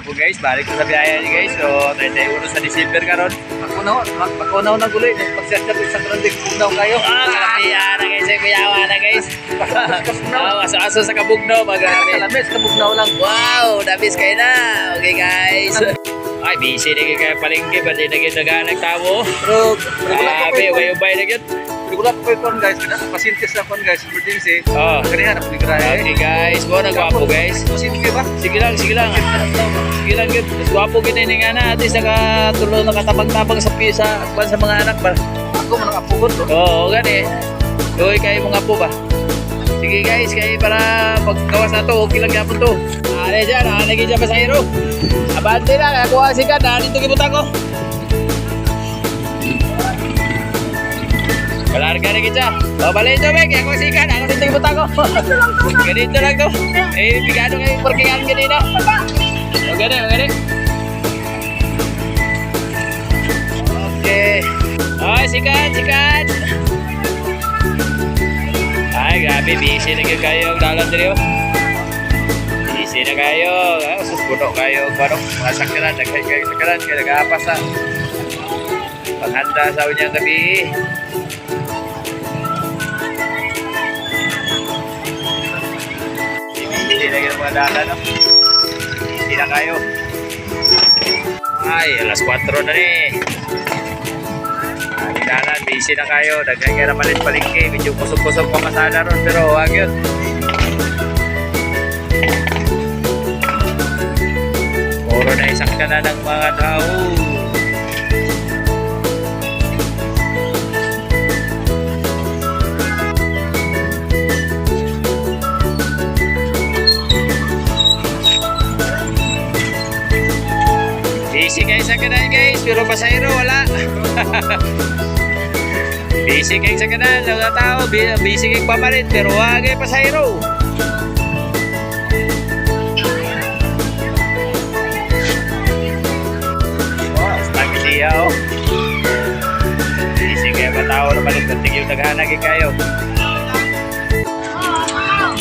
Ako guys, balik ko sa biyaya niyo guys. So, 31 sa December karon. Magkunaw na guloy. Pagsiyasyat sa karandig, kunaw kayo. Kaya na guys, kuyawa na guys. Aso sa kabugnaw. Kalamis, kabugnaw lang. Wow, nabis kayo na. Okay guys. Ay, busy na kayo palengke. Pati na kayo nagtao. Pero, Grabe, ubay na yun. regular po yung guys. Pasintis na po guys. Emergency. Oh. Kanihan ako nagkaya. Okay guys, mo nagwapo guys. Pasintis ba? Sige lang, sige lang. Sige lang, good. Mas gwapo kinini nga na. At least nakatabang-tabang sa pisa sa mga anak ba? Ako man ang apugod. Oo, gani. Uy, kayo mga apo ba? Sige guys, kayo para pagkawas na to, okay lang yapon to. Ano dyan, naging dyan pa sa hero. Abante na, kaya kuha sikat, dito kibutan ko. Kalarga na kita. Babalik ito, Bek. Ako sikat. Ako dito kibutan ko. Ganito lang to. Eh, bigado kayo parkingan ganito. O, gani. Okay. Ay, sikat. Ay, grabe. Busy na kayo. Dalan dito. Busy na kayo. Suspuno kayo. Parang mga sakyanan. Sakyanan. Kaya nag-aapas na. Paghanda sa unyang gabi. Hindi na yung mga dalan, no? Hindi na kayo. Ay, alas 4 na rin. Hindi dalan, busy na kayo. Dagay ka na palit-palingke. Medyo kusog-kusog pa masada ron, pero huwag yun. Puro na isak ka na ng mga tao. Busy kayo sa kanal guys, pero pasahero wala. Busy kayo sa kanal, mga tao, busy kayo pamalit, pero wala kayo pasahero. Wow, stagi siya oh. Busy kayo matao na malit, nating yung naghanagin kayo.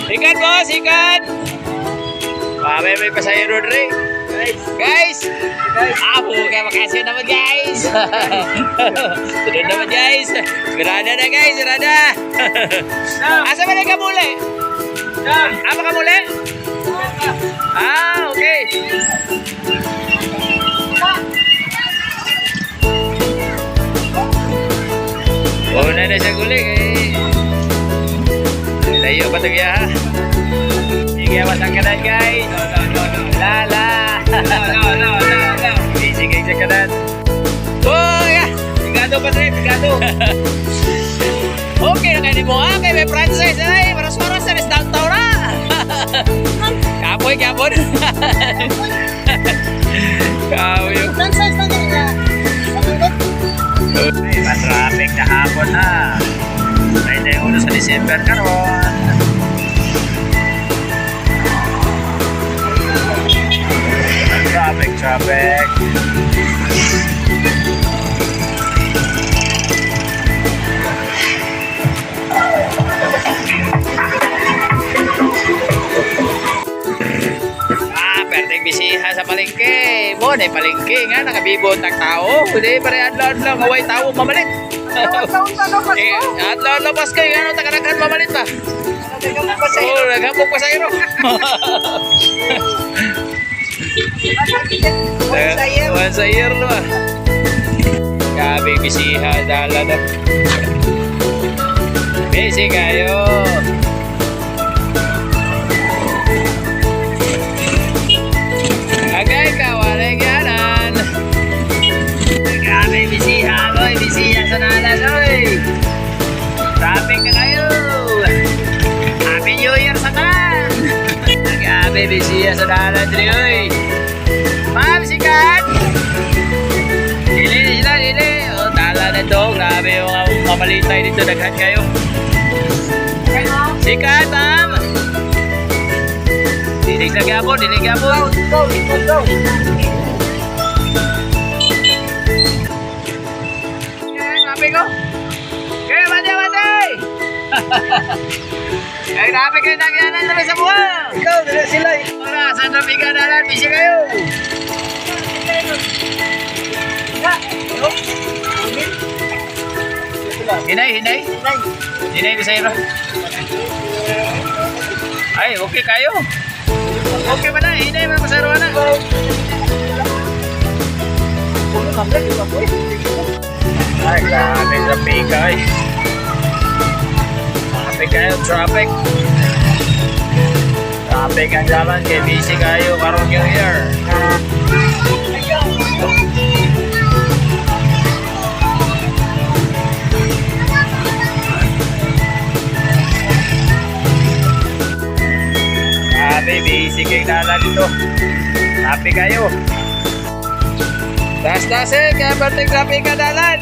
Sikat boss, sikat! May pasahero rin. Guys! Abo kayo makasya naman guys! Sunod naman guys! Sirada na guys! Sirada! Asa ba na kamuli? Apa kamuli? Ah, okay! Una na siya guling eh! Layo ba ito kaya ha? Sige, matangkanan guys! Lala! No. Busy kayo sa kanan. Oh, yeah! Pigado pa rin, pigado. Okay na kayo mo ha, kayo may franchise na eh. Maras-maras na downtown na. Kapoy. Kapoy yung franchise na nila. Matraffic na hapon ha. Ay na yung ulo sa December karon. Traffic. Perting bisiha sa palengke. Mo na palengke nga nakabibot ng tao. Hindi pare adlaw ngaway tao mamalit. Adlaw Pasko nga taga-daghan mamalit ba? Oh, naghapok pa sa iro. Once a year no ah. Gabi bisiha dala na. Busy kayo. Agay ka, walay ganan. Gabi bisiha, boy. Bisiha sa nalas, oy. Traffic ka kayo. Happy New Year sa kanan. Gabi bisiha sa nalas, oy. Ma'am, sikat! Dili. O, tala na ito. Grabe yung mamalitay dito. Daghan kayo. Sikat, ma'am! Dilig na gapon. Go. Okay, grabe ko. Okay, bantay! Kaya grabe kayo nagyanan naman sa buha. Ikaw, dala sila eh. Wala, sa traffic ka na lang. Busy kayo. Hinay. Hinay ko sa iyo. Ay, okay kayo. Okay ba na? Hinay mo sa iyo na. Ay, grabe sa pika eh. Traffic kayo, traffic. Traffic ang jalan kay busy kayo karong New Year. Grabe, busy kayo nalang ito. Happy kayo. Das-dasin, kaya ba't traffic ka dalan?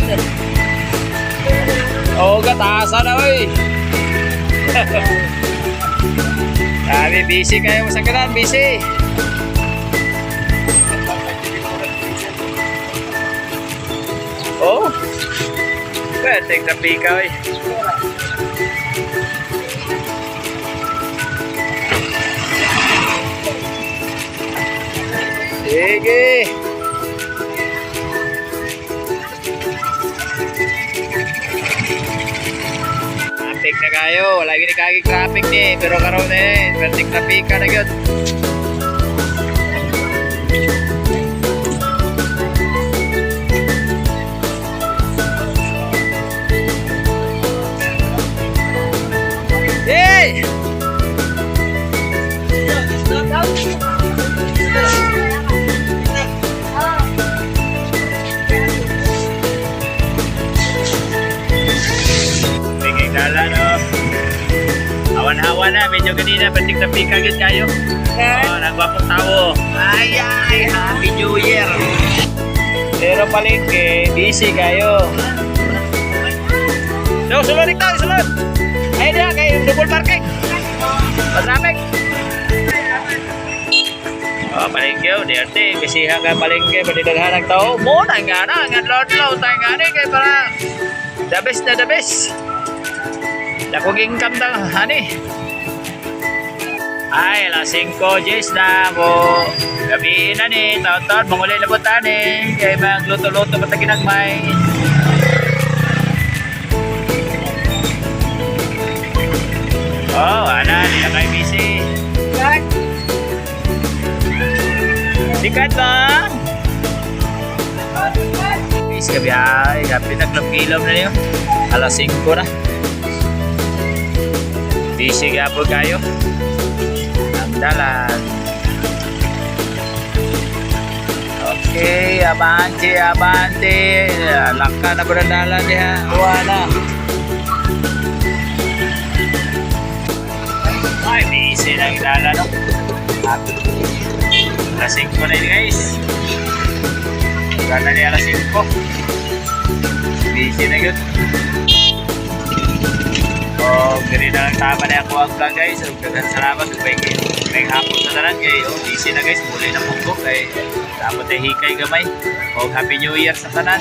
Oo, katasa na oy. Grabe, busy kayo sa kanan, busy. Oh, pwede traffic ka oy. Sige. Traffic na kayo, wala gini kagig traffic ni, pero karon eh, pertik traffic ka na gyud. Hey! Dala no. Awan-awan na, medyo ganina, pertik traffic agad kayo. Oh, nagwapong tao. Ay, Happy New Year. Pero palengke, busy kayo. So, sulod ito, sulod. Ayun na, kayo, double parking. Traffic. Oh, palengke, diarte, bisihan ka palengke, panidaghanang tao. Muna nga na, nga load-load tayo nga na, kaya para the best na the best. Dakuging kamdang, hani. Ay, alas 5, Jess na ako. Gabi na ni, taon-taon, mangulay na butan eh. Kaya magluto-luto pa taginagmay. Oh, ana, hindi na kayo busy. Sikat lang. Busy ka biyay, kapit naglam-kilom na niyo. Alas 5 na. Busy ka po kayo. Ang dalan. Okay, abante. Laka na po ng dalan niya. Uwa na. Ay, busy na yung dalan. No? Alas 5 na yun guys. Gana niya alas 5. Busy na yun. Oh, gari na lang tama na ako ang vlog guys. So, salamat may hapon na tanan kay busy na guys. Muli na mong kay dapat ay hikay gamay. Oh, Happy New Year sa tanan.